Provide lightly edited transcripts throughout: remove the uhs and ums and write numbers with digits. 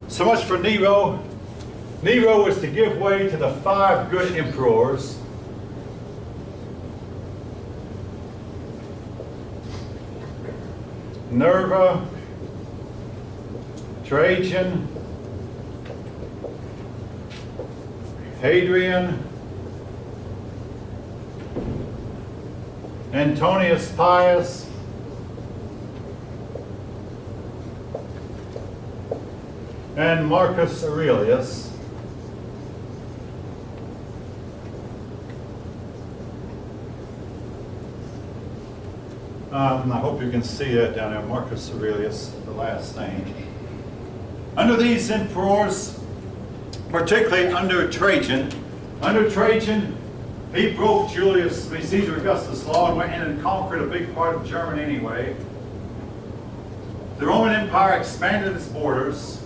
So much for Nero. Nero was to give way to the 5 good emperors. Nerva, Trajan, Hadrian, Antonius Pius, and Marcus Aurelius. I hope you can see that down there, Marcus Aurelius, the last name. Under these emperors, particularly under Trajan, he broke Julius Caesar Augustus' law and went in and conquered a big part of Germany anyway. The Roman Empire expanded its borders.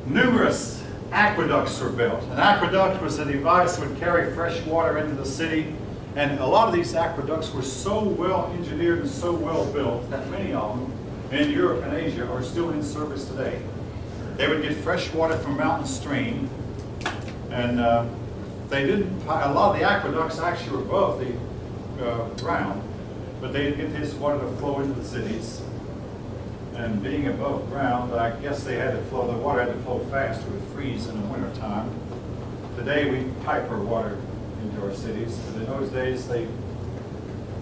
Numerous aqueducts were built. An aqueduct was a device that would carry fresh water into the city. And a lot of these aqueducts were so well engineered and so well built that many of them in Europe and Asia are still in service today. They would get fresh water from a mountain stream, and a lot of the aqueducts actually were above the ground, but they didn't get this water to flow into the cities. And being above ground, I guess the water had to flow fast, it would freeze in the wintertime. Today we pipe our water into our cities, but in those days they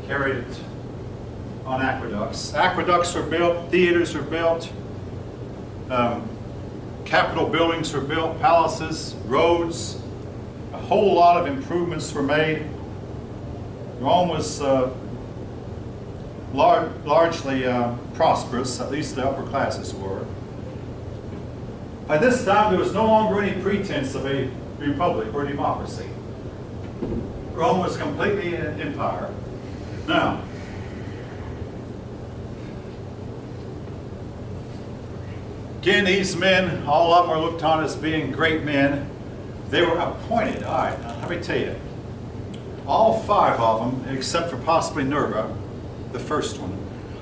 carried it on aqueducts. Aqueducts were built, theaters were built, capitol buildings were built, palaces, roads, a whole lot of improvements were made. Rome was largely prosperous, at least the upper classes were. By this time there was no longer any pretense of a republic or democracy. Rome was completely an empire. Now, again, these men, all of them were looked on as being great men. They were appointed. All right, now, let me tell you. All 5 of them, except for possibly Nerva, the first one,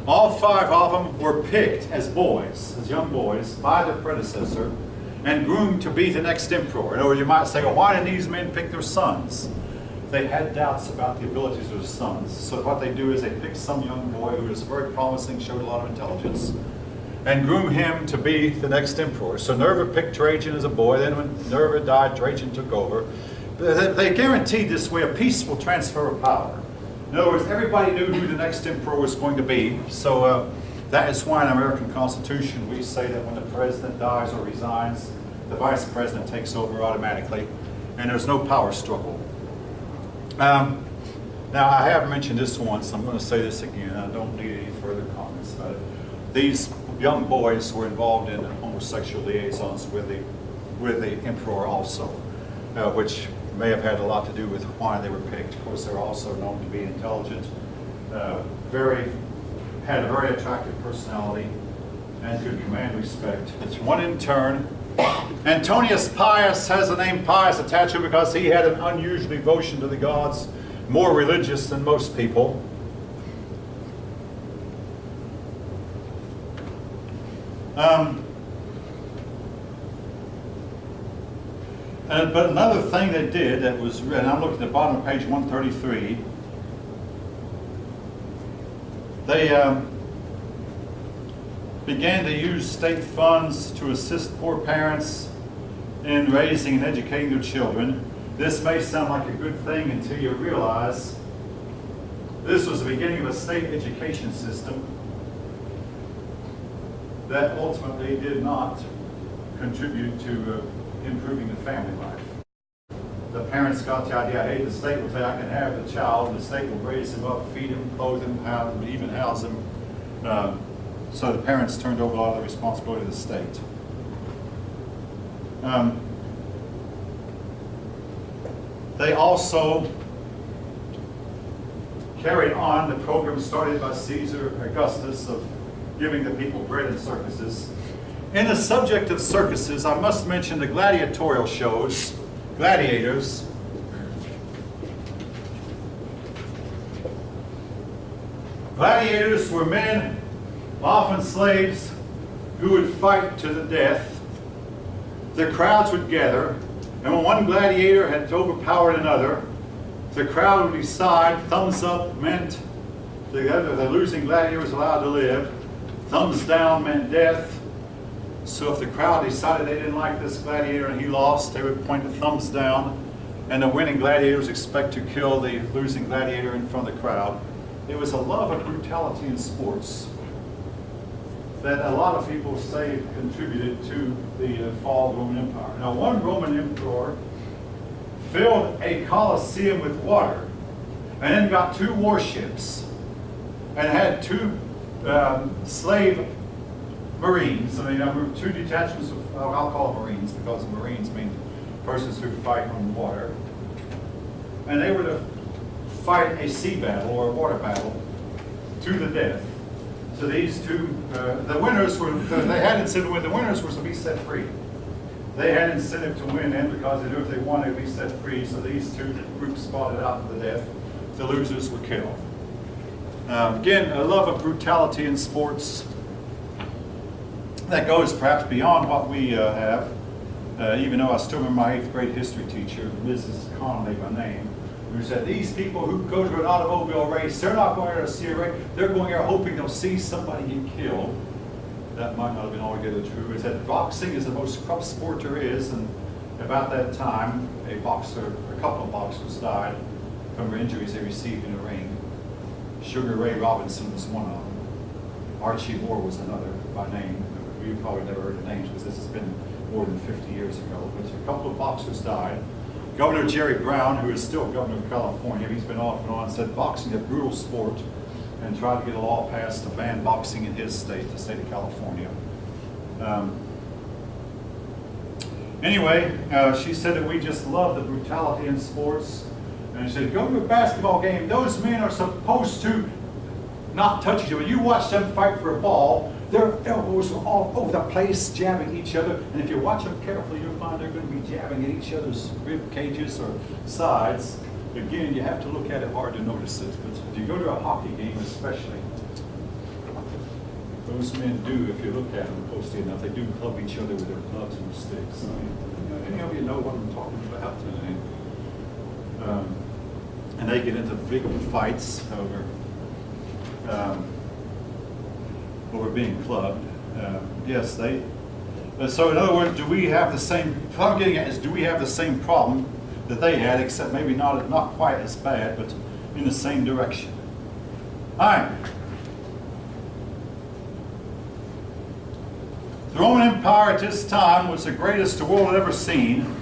all 5 of them were picked as boys, as young boys, by their predecessor, and groomed to be the next emperor. In other words, you might say, well, why didn't these men pick their sons? They had doubts about the abilities of their sons. So what they do is they pick some young boy who was very promising, showed a lot of intelligence, and groom him to be the next emperor. So Nerva picked Trajan as a boy. Then when Nerva died, Trajan took over. They guaranteed this way a peaceful transfer of power. In other words, everybody knew who the next emperor was going to be. So that is why in the American Constitution we say that when the president dies or resigns, the vice president takes over automatically, and there's no power struggle. Now, I have mentioned this once. I'm going to say this again. I don't need any further comments about it. These young boys were involved in homosexual liaisons with the emperor also, which may have had a lot to do with why they were picked. Of course, they're also known to be intelligent, had a very attractive personality, and could command respect. It's one in turn. Antonius Pius has the name Pius attached to it because he had an unusual devotion to the gods, more religious than most people. But another thing they did that was, and I'm looking at the bottom of page 133, they began to use state funds to assist poor parents in raising and educating their children. This may sound like a good thing until you realize this was the beginning of a state education system that ultimately did not contribute to improving the family life. The parents got the idea, hey, the state will say I can have the child, the state will raise him up, feed him, clothe him, even house him. So the parents turned over a lot of the responsibility to the state. They also carried on the program started by Caesar Augustus of giving the people bread in circuses. In the subject of circuses, I must mention the gladiatorial shows, gladiators. Gladiators were men, often slaves, who would fight to the death. The crowds would gather, and when one gladiator had overpowered another, the crowd would decide. Thumbs up meant the losing gladiator was allowed to live. Thumbs down meant death. So if the crowd decided they didn't like this gladiator and he lost, they would point the thumbs down, and the winning gladiator was expected to kill the losing gladiator in front of the crowd. It was a love of brutality in sports that a lot of people say contributed to the fall of the Roman Empire. Now, one Roman emperor filled a Colosseum with water and then got 2 warships and had 2 slave Marines. I mean, 2 detachments of, I'll call them Marines because Marines mean persons who fight on water. And they were to fight a sea battle or a water battle to the death. So these 2, the winners were, they had incentive to win. The winners were to be set free. They had incentive to win, and because they knew if they won, they'd be set free. So these 2 groups fought it out to the death. The losers were killed. Again, a love of brutality in sports that goes perhaps beyond what we have. Even though I still remember my 8th grade history teacher, Mrs. Conley by name, who said, these people who go to an automobile race, they're not going there to see a race, they're going there hoping they'll see somebody get killed. That might not have been altogether true. It said boxing is the most corrupt sport there is, and about that time, a couple of boxers died from injuries they received in the ring. Sugar Ray Robinson was one of them. Archie Moore was another by name. You've probably never heard the names because this has been more than 50 years ago. But a couple of boxers died. Governor Jerry Brown, who is still governor of California, he's been off and on, said boxing is a brutal sport and tried to get a law passed to ban boxing in his state, the state of California. Anyway, she said that we just love the brutality in sports. And she said, go to a basketball game. Those men are supposed to not touch each other. You watch them fight for a ball, their elbows are all over the place, jabbing each other. And if you watch them carefully, you'll find they're going to be jabbing at each other's rib cages or sides. Again, you have to look at it hard to notice it. But if you go to a hockey game especially, those men do, if you look at them closely enough, they do club each other with their gloves and sticks. Any of you know what I'm talking about tonight? And they get into big fights over being clubbed. Yes, they. So in other words, do we have the same? What I'm getting at is, do we have the same problem that they had, except maybe not quite as bad, but in the same direction? All right. The Roman Empire at this time was the greatest the world had ever seen.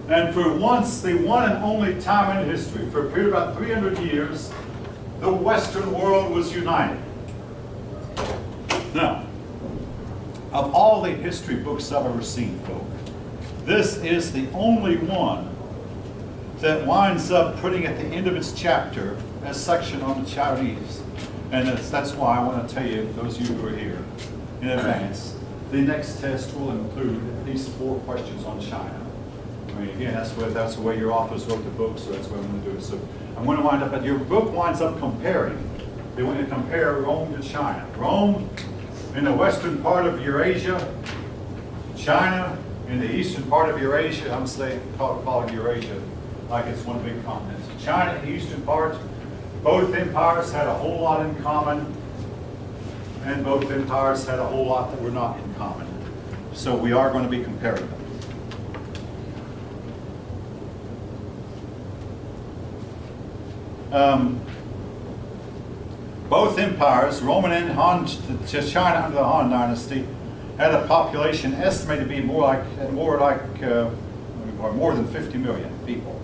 And for once, the one and only time in history, for a period of about 300 years, the Western world was united. Now, of all the history books I've ever seen, folk, this is the only one that winds up putting at the end of its chapter a section on the Chinese. And that's why I want to tell you, those of you who are here in advance, the next test will include at least 4 questions on China. I mean, again, that's the way your authors wrote the book, so that's what I'm going to do. So I'm going to wind up, but your book winds up comparing. They want to compare Rome to China. Rome in the western part of Eurasia, China in the eastern part of Eurasia. I'm saying call it Eurasia like it's one big continent. China, the eastern part, both empires had a whole lot in common, and both empires had a whole lot that were not in common. So we are going to be comparing them. Both empires, Roman and Han, China under the Han Dynasty, had a population estimated to be more than 50 million people.